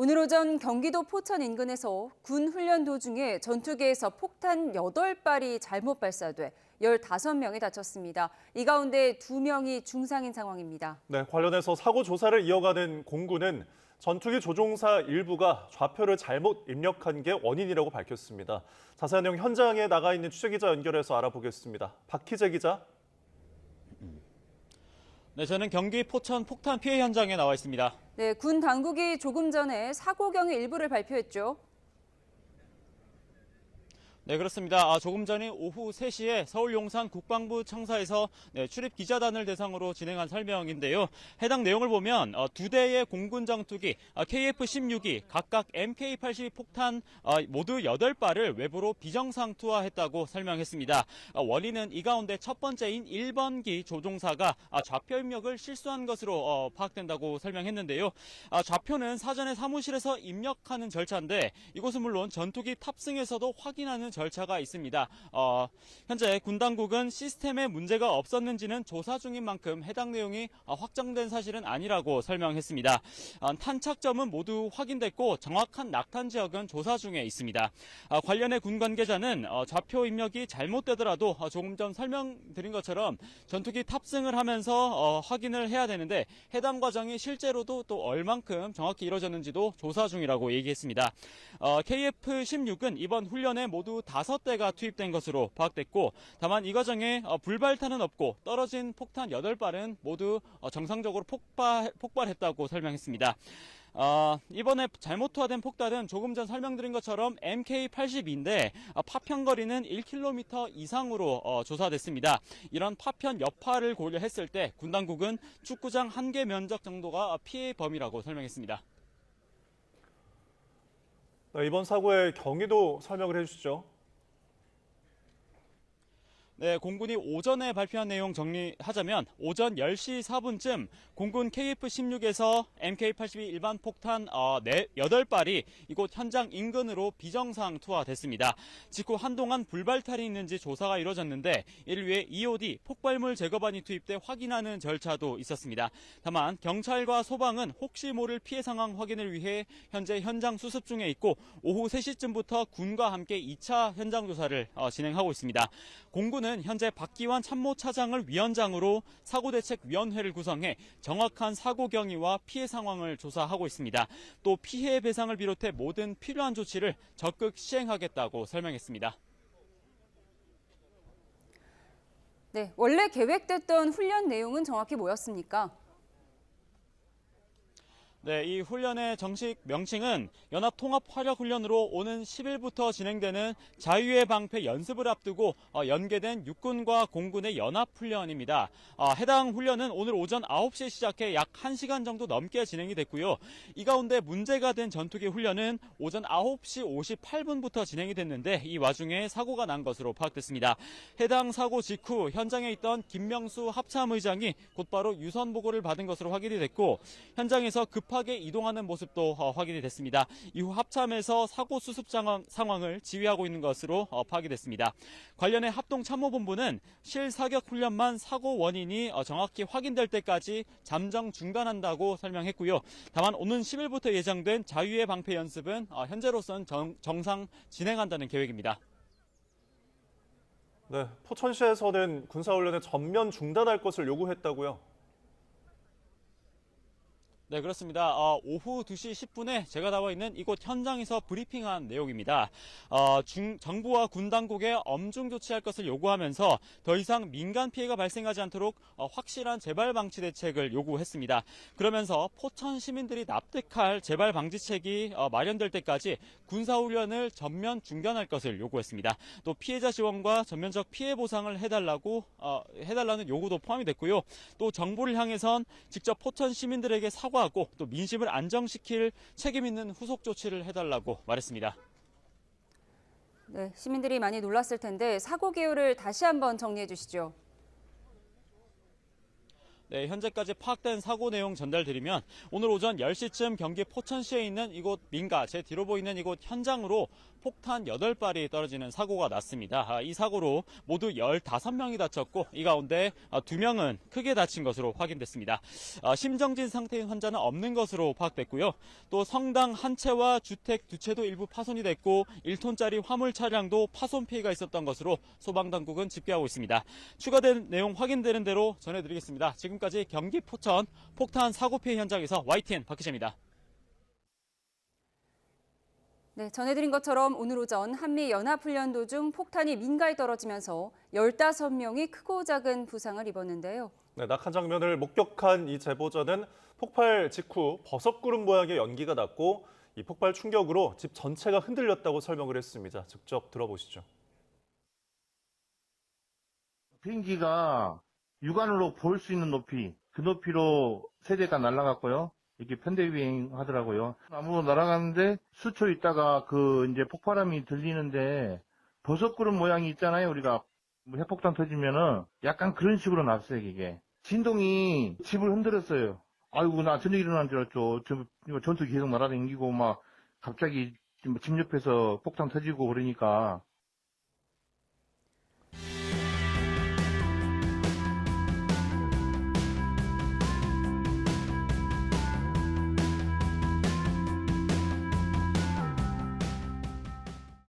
오늘 오전 경기도 포천 인근에서 군 훈련 도중에 전투기에서 폭탄 8발이 잘못 발사돼 15명이 다쳤습니다. 이 가운데 2명이 중상인 상황입니다. 네, 관련해서 사고 조사를 이어가는 공군은 전투기 조종사 일부가 좌표를 잘못 입력한 게 원인이라고 밝혔습니다. 자세한 내용 현장에 나가 있는 취재기자 연결해서 알아보겠습니다. 박희재 기자. 네, 저는 경기 포천 폭탄 피해 현장에 나와 있습니다. 네, 군 당국이 조금 전에 사고 경위 일부를 발표했죠. 네, 그렇습니다. 조금 전인 오후 3시에 서울 용산 국방부 청사에서 출입 기자단을 대상으로 진행한 설명인데요. 해당 내용을 보면 2대의 공군 전투기 KF-16이 각각 MK-82 폭탄 모두 8발을 외부로 비정상투하했다고 설명했습니다. 원인은 이 가운데 첫 번째인 1번기 조종사가 좌표 입력을 실수한 것으로 파악된다고 설명했는데요. 좌표는 사전에 사무실에서 입력하는 절차인데 이곳은 물론 전투기 탑승에서도 확인하는 절차가 있습니다. 현재 군 당국은 시스템에 문제가 없었는지는 조사 중인 만큼 해당 내용이 확정된 사실은 아니라고 설명했습니다. 탄착점은 모두 확인됐고 정확한 낙탄 지역은 조사 중에 있습니다. 관련해 군 관계자는 좌표 입력이 잘못되더라도 조금 전 설명드린 것처럼 전투기 탑승을 하면서 확인을 해야 되는데 해당 과정이 실제로도 또 얼만큼 정확히 이루어졌는지도 조사 중이라고 얘기했습니다. KF-16은 이번 훈련에 모두 5대가 투입된 것으로 파악됐고 다만 이 과정에 불발탄은 없고 떨어진 폭탄 8발은 모두 정상적으로 폭발했다고 설명했습니다. 이번에 잘못 투하된 폭탄은 조금 전 설명드린 것처럼 MK-82인데 파편거리는 1km 이상으로 조사됐습니다. 이런 파편 여파를 고려했을 때 군 당국은 축구장 1개 면적 정도가 피해 범위라고 설명했습니다. 이번 사고의 경위도 설명을 해주시죠. 네, 공군이 오전에 발표한 내용 정리하자면 오전 10시 4분쯤 공군 KF-16에서 MK-82 일반 폭탄 8발이 이곳 현장 인근으로 비정상 투하됐습니다. 직후 한동안 불발탄이 있는지 조사가 이루어졌는데 이를 위해 EOD 폭발물 제거반이 투입돼 확인하는 절차도 있었습니다. 다만 경찰과 소방은 혹시 모를 피해 상황 확인을 위해 현재 현장 수습 중에 있고 오후 3시쯤부터 군과 함께 2차 현장 조사를 진행하고 있습니다. 공군은 현재 박기환 참모차장을 위원장으로 사고대책위원회를 구성해 정확한 사고 경위와 피해 상황을 조사하고 있습니다. 또 피해 배상을 비롯해 모든 필요한 조치를 적극 시행하겠다고 설명했습니다. 네, 원래 계획됐던 훈련 내용은 정확히 뭐였습니까? 네, 이 훈련의 정식 명칭은 연합통합화력훈련으로 오는 10일부터 진행되는 자유의 방패 연습을 앞두고 연계된 육군과 공군의 연합훈련입니다. 해당 훈련은 오늘 오전 9시에 시작해 약 1시간 정도 넘게 진행이 됐고요. 이 가운데 문제가 된 전투기 훈련은 오전 9시 58분부터 진행이 됐는데 이 와중에 사고가 난 것으로 파악됐습니다. 해당 사고 직후 현장에 있던 김명수 합참의장이 곧바로 유선 보고를 받은 것으로 확인이 됐고 현장에서 급하게 이동하는 모습도 확인이 됐습니다. 이후 합참에서 사고 수습 상황을 지휘하고 있는 것으로 파악이 됐습니다. 관련해 합동참모본부는 실사격 훈련만 사고 원인이 정확히 확인될 때까지 잠정 중단한다고 설명했고요. 다만 오는 10일부터 예정된 자유의 방패 연습은 현재로선 정상 진행한다는 계획입니다. 네, 포천시에서는 군사훈련을 전면 중단할 것을 요구했다고요. 네, 그렇습니다. 오후 2시 10분에 제가 나와 있는 이곳 현장에서 브리핑한 내용입니다. 정부와 군 당국에 엄중 조치할 것을 요구하면서 더 이상 민간 피해가 발생하지 않도록 확실한 재발 방치 대책을 요구했습니다. 그러면서 포천 시민들이 납득할 재발 방지책이 마련될 때까지 군사훈련을 전면 중단할 것을 요구했습니다. 또 피해자 지원과 전면적 피해 보상을 해달라는 요구도 포함이 됐고요. 또 정부를 향해선 직접 포천 시민들에게 사과하고 또 민심을 안정시킬 책임 있는 후속 조치를 해달라고 말했습니다. 네, 시민들이 많이 놀랐을 텐데 사고 개요를 다시 한번 정리해 주시죠. 네, 현재까지 파악된 사고 내용 전달드리면 오늘 오전 10시쯤 경기 포천시에 있는 이곳 민가, 제 뒤로 보이는 이곳 현장으로 폭탄 8발이 떨어지는 사고가 났습니다. 이 사고로 모두 15명이 다쳤고 이 가운데 2명은 크게 다친 것으로 확인됐습니다. 심정진 상태인 환자는 없는 것으로 파악됐고요. 또 성당 한 채와 주택 2채도 일부 파손이 됐고 1톤짜리 화물 차량도 파손 피해가 있었던 것으로 소방당국은 집계하고 있습니다. 추가된 내용 확인되는 대로 전해드리겠습니다. 지금까지 경기 포천 폭탄 사고 피해 현장에서 YTN 박희재입니다. 네, 전해드린 것처럼 오늘 오전 한미연합훈련도 중 폭탄이 민가에 떨어지면서 15명이 크고 작은 부상을 입었는데요. 네, 낙한 장면을 목격한 이 제보자는 폭발 직후 버섯구름 모양의 연기가 났고 이 폭발 충격으로 집 전체가 흔들렸다고 설명을 했습니다. 직접 들어보시죠. 비행기가 육안으로 볼 수 있는 높이, 그 높이로 세 대가 날아갔고요. 이렇게 편대 비행하더라고요. 나무로 날아가는데 수초 있다가 이제 폭발음이 들리는데 버섯구름 모양이 있잖아요. 우리가 핵폭탄 터지면은 약간 그런 식으로 났어요, 이게. 진동이 집을 흔들었어요. 아이고, 나 저녁 일어난 줄 알았죠. 전투기 계속 날아다니고 막 갑자기 집 옆에서 폭탄 터지고 그러니까